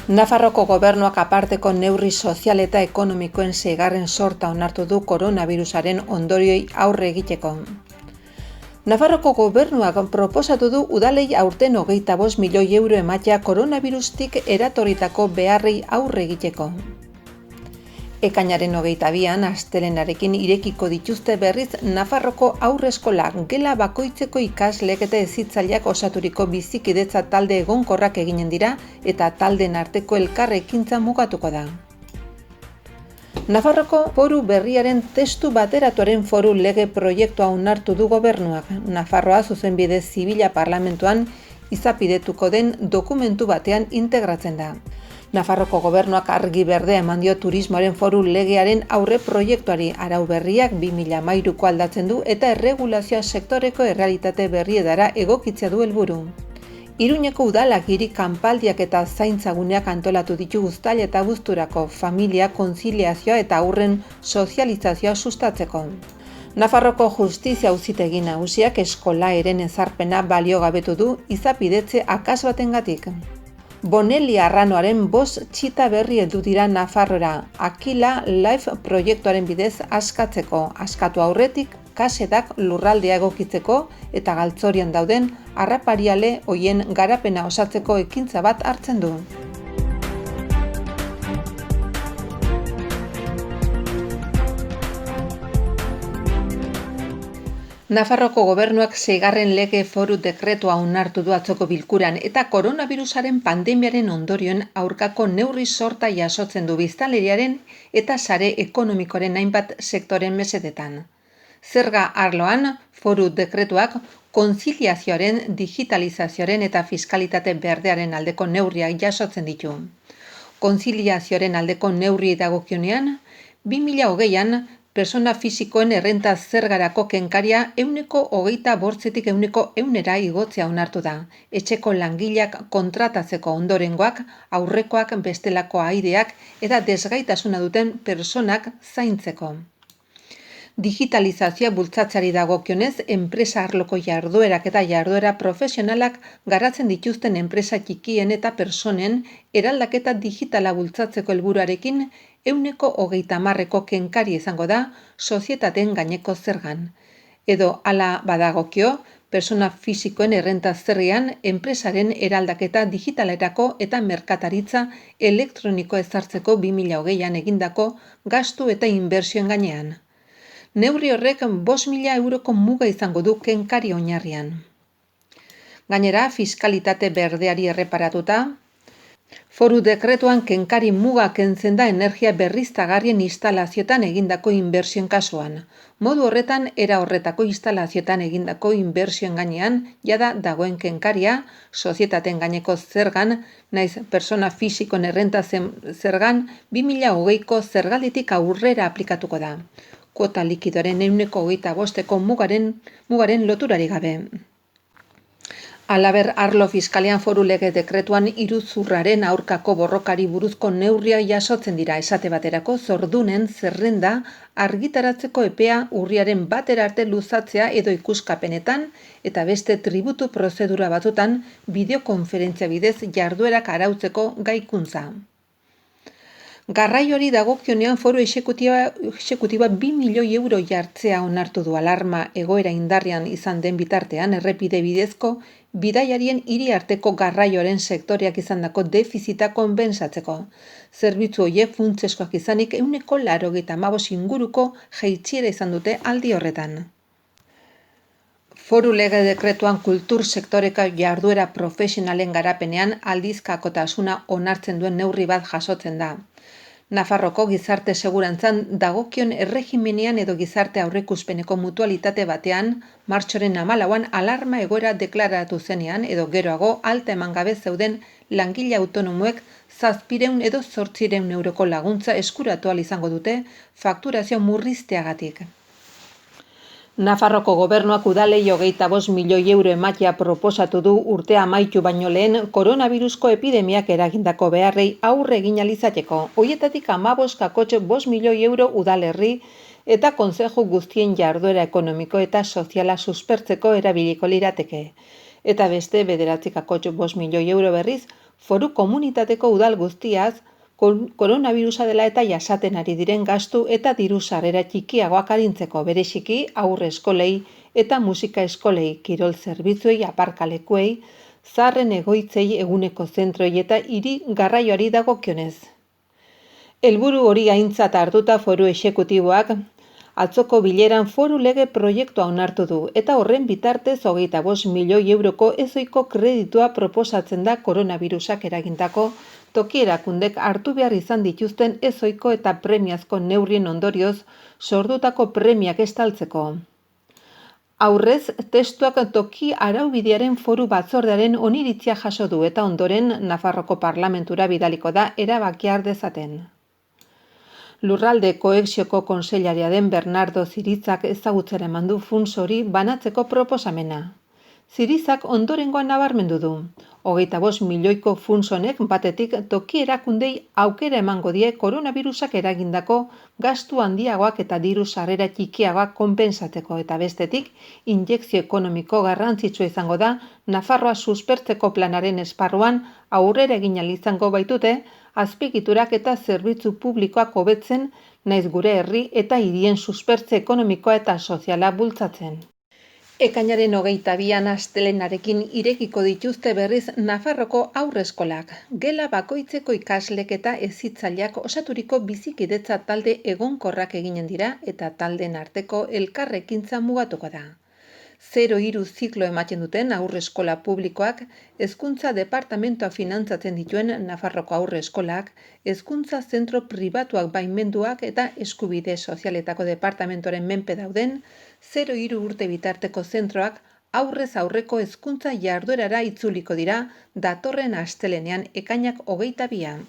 Nafarroko gobernuak aparteko neurri sozial eta ekonomikoen seigarren sorta onartu du koronavirusaren ondorioi aurre egiteko. Nafarroko gobernuak proposatu du udalei aurten 25 milioi euro ematea koronavirustik eratorritako beharrei aurre egiteko. Ekainaren 22an astelenarekin irekiko dituzte berriz Nafarroko haurreskolak gela bakoitzeko ikasleek eta hezitzaileak osaturiko bizikidetza talde egonkorrak eginen dira eta taldeen arteko elkarrekintza mugatuko da. Nafarroko foru berriaren testu bateratuaren foru lege proiektua onartu du gobernuak. Nafarroa zuzenbide zibila parlamentuan izapidetuko den dokumentu batean integratzen da. Nafarroko gobernuak argi berdea eman dio turismoaren foru legearen aurre proiektuari. Arau berriak 2013ko aldatzen du eta erregulazioa sektoreko errealitate berrietara egokitzea du helburu. Iruñeko udalak hiri kanpaldiak eta zaintzaguneak antolatu ditu uztail eta abuzturako familia, konziliazioa eta haurren sozializazioa sustatzeko. Nafarroko Justizia Auzitegi Nagusiak eskola eren ezarpena baliogabetu du izapidetze akas batengatik. Bonelli Arranoaren 5 txita berri heldu dira Nafarrora, Aquila Life proiektuaren bidez askatzeko, askatu aurretik kasetak lurraldea egokitzeko eta galtzorian dauden harrapariale hoien garapena osatzeko ekintza bat hartzen du. Nafarroko gobernuak 6. lege foru dekretua onartu du atzoko bilkuran eta koronavirusaren pandemiaren ondorioen aurkako neurri sorta jasotzen du biztanleriaren eta sare ekonomikoaren hainbat sektoren mesedetan. Zerga arloan foru dekretuak konziliazioaren, digitalizazioaren eta fiskalitate berdearen aldeko neurriak jasotzen ditu. Konziliazioaren aldeko neurri dagokionean, 2020an persona fisikoen errenta zergarako kenkaria 25%tik 100%ra igotzea onartu da. Etxeko langileak kontratatzeko ondorengoak, aurrekoak bestelako aideak eta desgaitasuna duten personak zaintzeko. Digitalizazioa bultzatzeari dagokionez, enpresa arloko jarduerak eta jarduera profesionalak garatzen dituzten enpresa txikien eta personen eraldaketa digitala bultzatzeko helburuarekin 30%ko kenkari izango da sozietateen gaineko zergan. Edo hala badagokio, persona fisikoen errenta zerrian enpresaren eraldaketa digitalerako eta merkataritza elektroniko ezartzeko 2020an egindako gastu eta inbertsioen gainean. Neurri horrek 5.000 euroko muga izango du kenkari oinarrian. Gainera, fiskalitate berdeari erreparatuta, foru dekretuan kenkari muga kentzen da energia berriztagarrien instalazioetan egindako inbertsioen kasuan. Modu horretan, era horretako instalazioetan egindako inbertsioen gainean, jada dagoen kenkaria, sozietateen gaineko zergan, naiz persona fisikoen errenta zergan 2020ko zergalditik aurrera aplikatuko da. Kuota likidoren 25%ko mugaren loturari gabe. Halaber, arlo fiskalean foru lege dekretuan iruzurraren aurkako borrokari buruzko neurria jasotzen dira, esate baterako zordunen zerrenda argitaratzeko epea urriaren 1 arte luzatzea edo ikuskapenetan eta beste tributu prozedura batzutan bideokonferentzia bidez jarduerak arautzeko gaikuntza. Garraiori dagokionean foru exekutiba 2 milioi euro jartzea onartu du alarma egoera indarrean izan den bitartean errepide bidezko bidaiarien hiri arteko garraioaren sektoreak izandako defizita konbentsatzeko. Zerbitzu horiek funtseskoak izanik 85% inguruko jaitsiera izan dute aldi horretan. Foru lege dekretuan kultur sektoreko jarduera profesionalen garapenean aldizkakotasuna onartzen duen neurri bat jasotzen da. Nafarroko gizarte segurantzan dagokion erregimenean edo gizarte aurreikuspeneko mutualitate batean, martxoaren 14an alarma egoera deklaratu zenean edo geroago alta eman gabe zeuden langile autonomoek 700 edo 800 euroko laguntza eskuratu ahal izango dute fakturazio murrizteagatik. Nafarroko gobernuak udalei 25 milioi euro ematea proposatu du urtea amaitu baino lehen koronavirusko epidemiak eragindako beharrei aurre egin ahal izateko. Horietatik 15,5 milioi euro udalerri eta kontzeju guztien jarduera ekonomiko eta soziala suspertzeko erabiliko lirateke. Eta beste 9,5 milioi euro berriz Foru komunitateko udal guztiaz, koronavirusa dela eta jasaten ari diren gastu eta diru sarrera txikiagoak arintzeko bereziki haur eskolei eta musika eskolei, kirol zerbitzuei, aparkalekuei, zaharren egoitzei, eguneko zentroei eta hiri garraioari dagokionez. Helburu hori aintzat hartuta foru exekutiboak atzoko bileran foru lege proiektua onartu du eta horren bitartez 25 milioi euroko ezohiko kreditua proposatzen da koronavirusak eragindako toki erakundek hartu behar izan dituzten ezohiko eta premiazko neurrien ondorioz sortutako premiak estaltzeko. Aurrez, testuak toki araubidearen foru batzordearen oniritzia jaso du eta ondoren Nafarroko Parlamentura bidaliko da erabakia har dezaten. Lurralde Kohezioko kontseilaria den Bernardo Ziritzak ezagutzera eman du funts hori banatzeko proposamena. Zirizak ondorengoa nabarmendu du. 25 milioiko funts honek batetik toki erakundei aukera emango die koronavirusak eragindako gastu handiagoak eta diru sarrera txikiagoak konpensatzeko eta bestetik injekzio ekonomiko garrantzitsua izango da Nafarroa suspertzeko planaren esparruan aurrera egin ahal izango baitute azpiegiturak eta zerbitzu publikoak hobetzen naiz gure herri eta hirien suspertze ekonomikoa eta soziala bultzatzen. Ekainaren 22an astelehenarekin irekiko dituzte berriz Nafarroko haurreskolak. Gela bakoitzeko ikaslek eta hezitzaileak osaturiko bizikidetza talde egonkorrak eginen dira eta taldeen arteko elkarrekintza mugatuko da. 0-3 ziklo ematen duten haurreskola publikoak, hezkuntza departamentoa finantzatzen dituen Nafarroko haurreskolak, hezkuntza zentro pribatuak baimenduak eta eskubide sozialetako departamentoren menpe dauden 0-3 urte bitarteko zentroak aurrez aurreko hezkuntza jarduerara itzuliko dira datorren astelehenean ekainak 22an.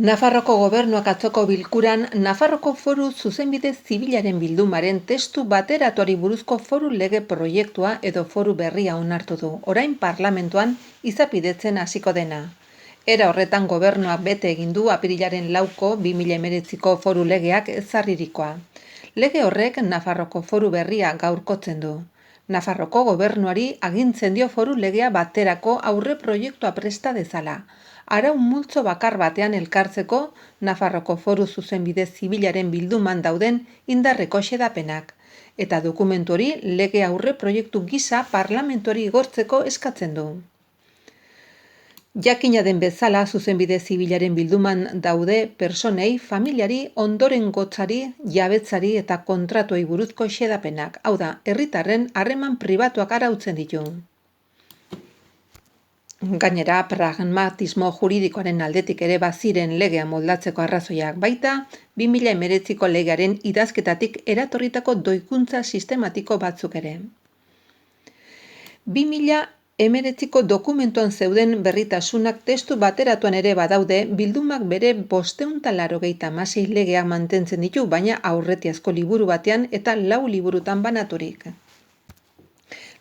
Nafarroko gobernuak atzoko bilkuran Nafarroko foru zuzenbide zibilaren bildumaren testu bateratuari buruzko foru lege proiektua edo foru berria onartu du, orain parlamentuan izapidetzen hasiko dena. Era horretan gobernuak bete egin du apirilaren 4ko 2019ko foru legeak ezarririkoa. Lege horrek Nafarroko foru berria gaurkotzen du. Nafarroko gobernuari agintzen dio foru legea baterako aurre proiektua presta dezala. Arau multzo bakar batean elkartzeko Nafarroko foru zuzenbide zibilaren bilduman dauden indarreko xedapenak. Eta dokumentu hori lege aurre proiektu gisa parlamentuari igortzeko eskatzen du. Jakina den bezala zuzenbide zibilaren bilduman daude personei, familiari, ondorengotzari, jabetzari eta kontratuei buruzko xedapenak, hau da, herritarren harreman pribatuak arautzen ditu. Gainera, pragmatismo juridikoaren aldetik ere baziren legea moldatzeko arrazoiak baita, 2019ko legearen idazketatik eratorritako doikuntza sistematiko batzuk ere. 2019ko dokumentuan zeuden berritasunak testu bateratuan ere badaude, bildumak bere 586 legeak mantentzen ditu, baina aurretiazko liburu batean eta 4 liburutan banaturik.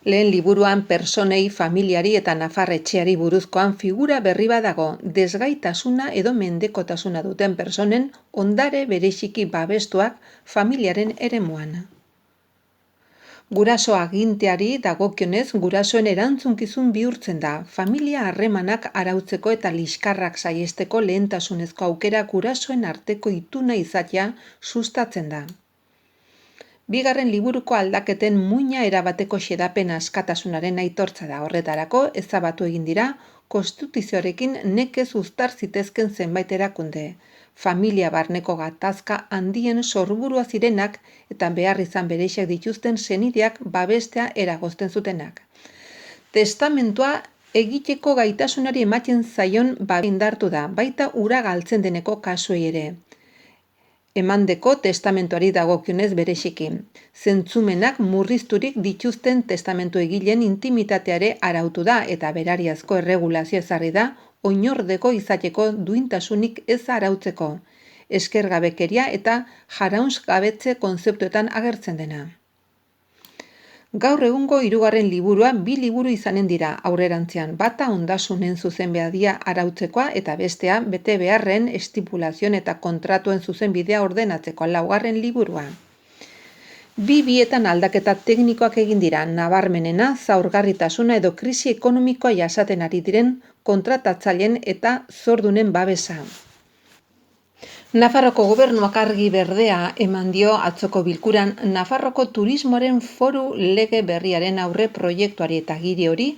Lehen liburuan personei, familiari eta nafarretxeari buruzkoan figura berri badago, desgaitasuna edo mendekotasuna duten personen ondare bereziki babestuak familiaren eremuan. Guraso aginteari dagokionez gurasoen erantzunkizun bihurtzen da, familia harremanak arautzeko eta liskarrak saihesteko lehentasunezko aukera gurasoen arteko ituna izatea sustatzen da. Bigarren liburuko aldaketen muina erabateko xedapen askatasunaren aitortza da. Horretarako ezabatu egin dira konstituzioarekin nekez uztar zitezken zenbait erakunde. Familia barneko gatazka handien sorburua zirenak eta behar izan bereixak dituzten senideak babestea eragozten zutenak. Testamentua egiteko gaitasunari ematen zaion babestea indartu da, baita ura galtzen deneko kasuei ere. Emandeko testamentuari dagokionez bereziki. Zentzumenak murrizturik dituzten testamentu egileen intimitateare arautu da eta berariazko erregulazio ezarri da oinordeko izateko duintasunik ez arautzeko, eskergabekeria eta jaraunzgabetze kontzeptuetan agertzen dena. Gaur egungo 3. liburua 2 liburu izanen dira aurrerantzean, bata ondasunen zuzenbidea arautzekoa eta bestea bete beharren estipulazioen eta kontratuen zuzenbidea ordenatzeko 4. liburua. Bietan aldaketa teknikoak egin dira, nabarmenena zaurgarritasuna edo krisi ekonomikoa jasaten ari diren kontratatzaileen eta zordunen babesa. Nafarroko gobernuak argi berdea eman dio atzoko bilkuran Nafarroko turismoaren foru lege berriaren aurre proiektuari eta giri hori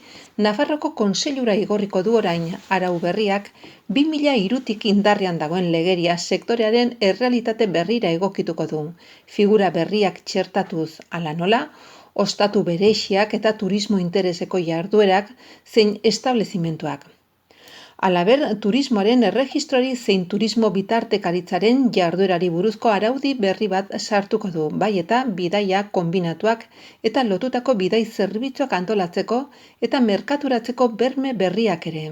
Nafarroko Kontseilura igorriko du orain arau berriak 2003tik indarrean dagoen legeria sektorearen errealitate berrira egokituko du. Figura berriak txertatuz hala nola, ostatu bereixiak eta turismo intereseko jarduerak zein establezimentuak. Halaber, turismoaren erregistroari zein turismo bitartekaritzaren jarduerari buruzko araudi berri bat sartuko du, bai eta bidaia konbinatuak eta lotutako bidai zerbitzuak antolatzeko eta merkaturatzeko berme berriak ere.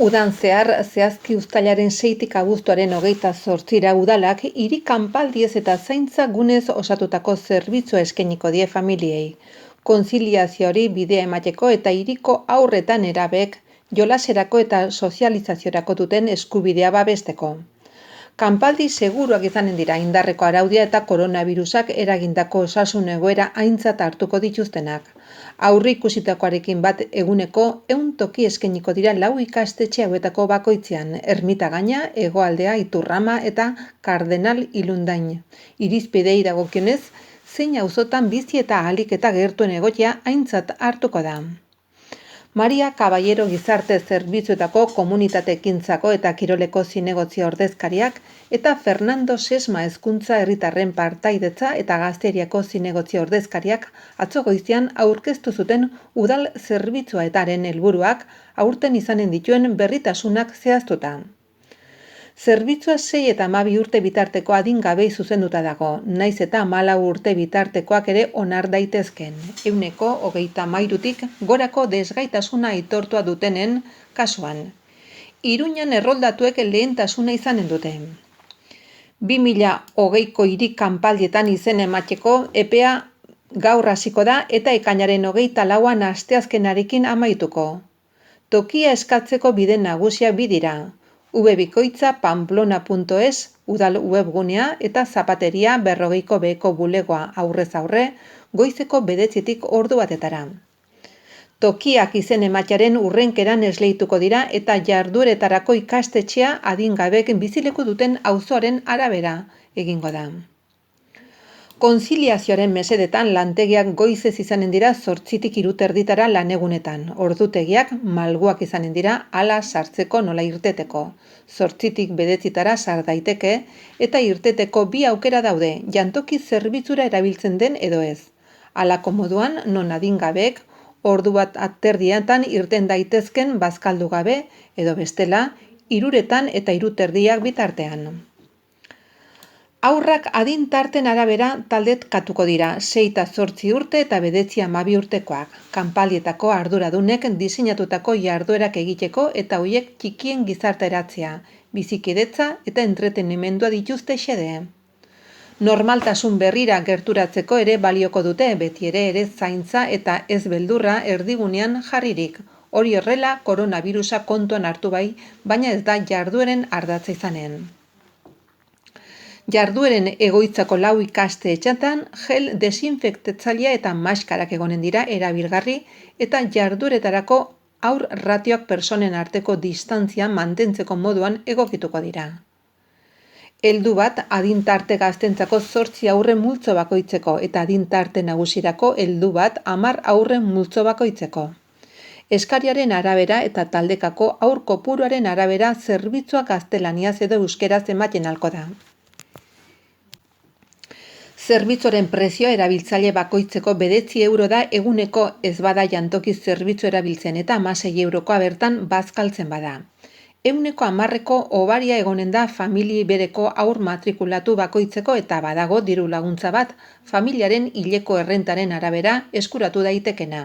Udan zehazki uztailaren 6tik abuztuaren 28ra udalak hiri kanpaldiez eta zaintza gunez osatutako zerbitzua eskainiko die familiei. Konziliazioari bidea emateko eta hiriko haur eta nerabek jolaserako eta sozializaziorako duten eskubidea babesteko. Kanpaldi seguruak izanen dira indarreko araudia eta koronavirusak eragindako osasun egoera aintzat hartuko dituztenak. Aurreikusitakoarekin bat eguneko 100 toki eskainiko dira 4 ikastetxe hauetako bakoitzean, Ermitagaina, Hegoaldea, Iturrama eta Kardenal Ilundain. Irizpideei dagokionez, zein auzotan bizi eta ahalik eta gertuen egotea aintzat hartuko da. Maria Caballero gizarte zerbitzuetako komunitateekintzako eta kiroleko zinegotzi ordezkariak eta Fernando Sesma hezkuntza herritarren partaidetza eta gazteriako zinegotzi ordezkariak atzo goizean aurkeztu zuten udal zerbitzua etaren helburuak aurten izanen dituen berritasunak zehaztuta. Zerbitzua 6 eta 12 urte bitarteko adingabei zuzenduta dago, naiz eta 14 urte bitartekoak ere onar daitezken, 33tik gorako desgaitasuna aitortua dutenen kasuan. Iruñan erroldatuek lehentasuna izanen dute. 2020ko hiri kanpaldietan izen emateko epea gaur hasiko da eta ekainaren 24an asteazkenarekin amaituko. Tokia eskatzeko bide nagusia bi dira. Webikoitza pamplona.es udal webgunea eta zapateria 40ko beheko bulegoa aurrez aurre goizeko 9tik ordu batetara. Tokiak izen ematearen urrenkeran esleituko dira eta jardueretarako ikastetxea adingabek bizileku duten auzoaren arabera egingo da. Konziliazioaren mesedetan lantegiak goizez izanen dira 8tik 3:30 lanegunetan. Ordutegiak malguak izanen dira hala sartzeko nola irteteko. 8tik 9:00 sar daiteke eta irteteko bi aukera daude, jantoki zerbitzura erabiltzen den edo ez. Halako moduan non adingabek ordu bat aterdiatan irten daitezken bazkaldu gabe edo bestela 3 eta 3:30 bitartean. Haurrak adin tarten arabera taldekatuko dira, 6 eta 8 urte eta 9-12 urtekoak. Kanpaldietako arduradunek diseinatutako jarduerak egiteko eta hoiek txikien gizarteratzea, bizikidetza eta entretenimendua dituzte xede. Normaltasun berrira gerturatzeko ere balioko dute, beti ere zaintza eta ez beldurra erdigunean jarririk. Hori horrela, koronavirusa kontuan hartu bai, baina ez da jardueren ardatza izanen. Jardueren egoitzako 4 ikastetxeetan gel desinfektatzailea eta maskarak egonen dira erabilgarri eta jardueretarako haur ratioak personen arteko distantzia mantentzeko moduan egokituko dira. Heldu bat adin tarte gaztentzako 8 haurren multzo bakoitzeko eta adin tarte nagusirako heldu bat 10 haurren multzo bakoitzeko. Eskariaren arabera eta taldekako haur kopuruaren arabera zerbitzua gaztelaniaz edo euskeraz ematen ahalko da. Zerbitzuaren prezioa erabiltzaile bakoitzeko 9 euro da eguneko ez bada jantoki zerbitzu erabiltzen eta 16 eurokoa bertan bazkaltzen bada. 110ko obaria egonen da familia bereko haur matrikulatu bakoitzeko eta badago diru laguntza bat familiaren hileko errentaren arabera eskuratu daitekena.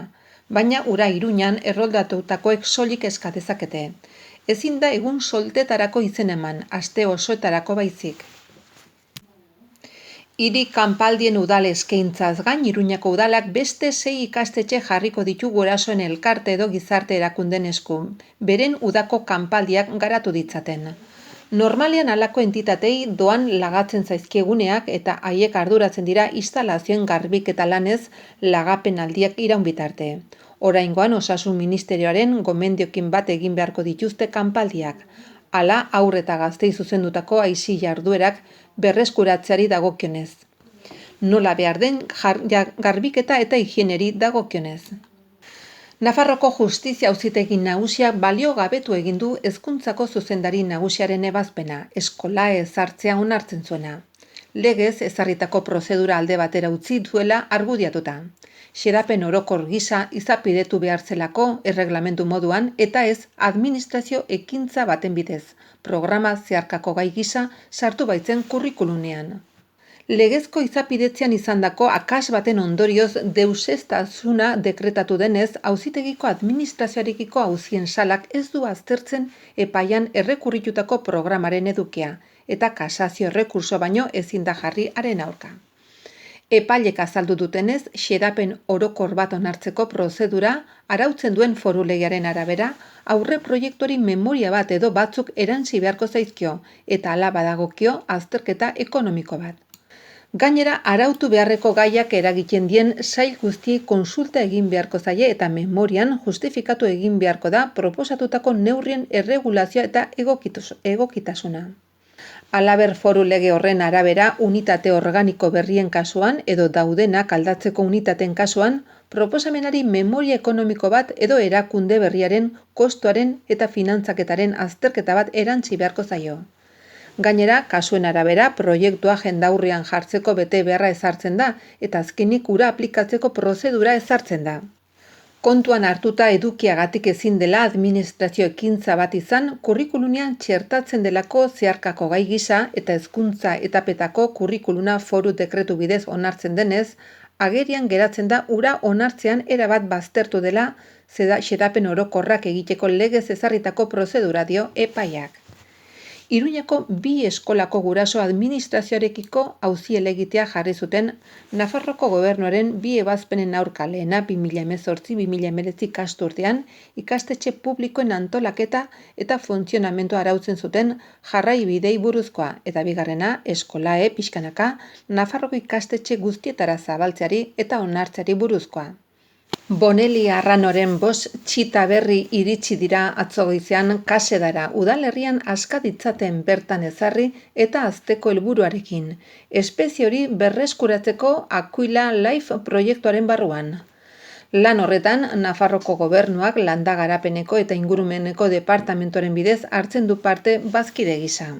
Baina ura Iruñan erroldatutakoek soilik eska dezakete. Ezin da egun soltetarako izen eman, aste osoetarako baizik. Hiri kanpaldien udal eskaintzaz gain Iruñako udalak beste 6 ikastetxe jarriko ditu gurasoen elkarte edo gizarte erakunden esku, beren udako kanpaldiak garatu ditzaten. Normalean halako entitatei doan lagatzen zaizkieguneak eta haiek arduratzen dira instalazioen garbiketa lanez lagapenaldiak iraun bitarte. Oraingoan Osasun Ministerioaren gomendiokin bat egin beharko dituzte kanpaldiak. Hala, haur eta gaztei zuzendutako aisi jarduerak berreskuratzeari dagokionez. Nola behar den garbiketa eta higieneri dagokionez. Nafarroko Justizia Auzitegi Nagusiak baliogabetu egin du hezkuntzako zuzendari nagusiaren ebazpena, eskola ezartzea onartzen zuena. Legez ezarritako prozedura alde batera utzi duela argudiatuta. Xedapen orokor gisa izapidetu behar zelako erreglamendu moduan eta ez administrazio ekintza baten bidez, programa zeharkako gai gisa sartu baitzen kurrikulunean. Legezko izapidetzean izandako akas baten ondorioz deuseztasuna dekretatu denez, auzitegiko administrazioarekiko auzien salak ez du aztertzen epaian errekurritutako programaren edukia, eta kasazio errekurso baino ezin da jarri haren aurka. Epailek azaldu dutenez, xedapen orokor bat onartzeko prozedura arautzen duen foru legearen arabera, aurre proiektuari memoria bat edo batzuk erantzi beharko zaizkio, eta hala badagokio azterketa ekonomiko bat. Gainera, arautu beharreko gaiak eragiten dien sail guztiei konsulta egin beharko zaie eta memorian justifikatu egin beharko da proposatutako neurrien erregulazioa eta egokitasuna. Halaber foru lege horren arabera, unitate organiko berrien kasuan edo daudenak aldatzeko unitateen kasuan, proposamenari memoria ekonomiko bat edo erakunde berriaren kostuaren eta finantzaketaren azterketa bat erantzi beharko zaio. Gainera, kasuen arabera, proiektua jendaurrean jartzeko bete beharra ezartzen da eta azkenik ura aplikatzeko prozedura ezartzen da. Kontuan hartuta edukiagatik ezin dela administrazio ekintza bat izan, kurrikulunean txertatzen delako zeharkako gai gisa eta hezkuntza etapetako kurrikuluna foru dekretu bidez onartzen denez, agerian geratzen da ura onartzean erabat baztertu dela xedapen orokorrak egiteko legez ezarritako prozedura dio epaiak. Iruñako 2 eskolako guraso administrazioarekiko auzi helegitea jarri zuten Nafarroko Gobernuaren 2 ebazpenen aurka, lehena 2018-2019 ikasturtean ikastetxe publikoen antolaketa eta funtzionamentua arautzen zuten jarraibidei buruzkoa, eta bigarrena eskolae pixkanaka Nafarroko ikastetxe guztietara zabaltzeari eta onartzeari buruzkoa. Boneli Arranoren 5 txita berri iritsi dira atzo goizean Kasedara, udalerrian aska ditzaten bertan ezarri eta hazteko helburuarekin. Espezie hori berreskuratzeko Aquila Life proiektuaren barruan. Lan horretan, Nafarroko Gobernuak landa garapeneko eta ingurumeneko departamentoren bidez hartzen du parte bazkide gisa.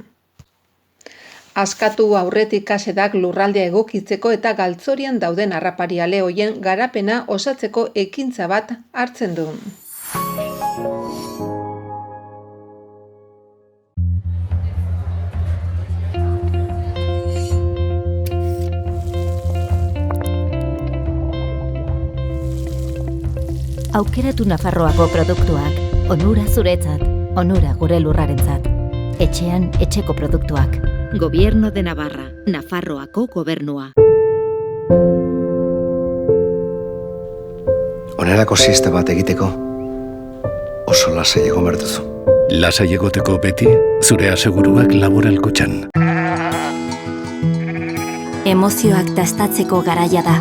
Askatu aurretik Kasedak lurraldea egokitzeko eta galtzorian dauden harrapari ale hoien garapena osatzeko ekintza bat hartzen du. Aukeratu Nafarroako produktuak, onura zuretzat, onura gure lurrarentzat. Etxean, etxeko produktuak. Gobierno de Navarra, Nafarroako gobernua. Onerako siesta bat egiteko, oso lasai egon behar duzu. Lasai egoteko beti, zure aseguruak Laboral Kutxan. Emozioak dastatzeko garaia da.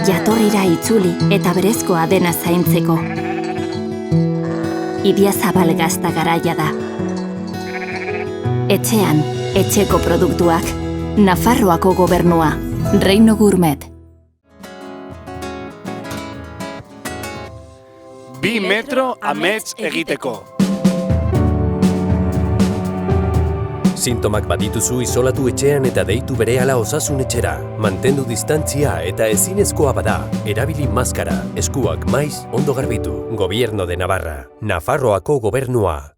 Jatorrira itzuli eta berezkoa dena zaintzeko. Idiazabal gazta garaia da. Etxean, etxeko produktuak. Nafarroako gobernua. Reino Gourmet. 2 metro amets egiteko. Sintomak badituzu isolatu etxean eta deitu berehala osasun etxera. Mantendu distantzia eta ezinezkoa bada. Erabili maskara, eskuak maiz, ondo garbitu. Gobierno de Navarra. Nafarroako gobernua.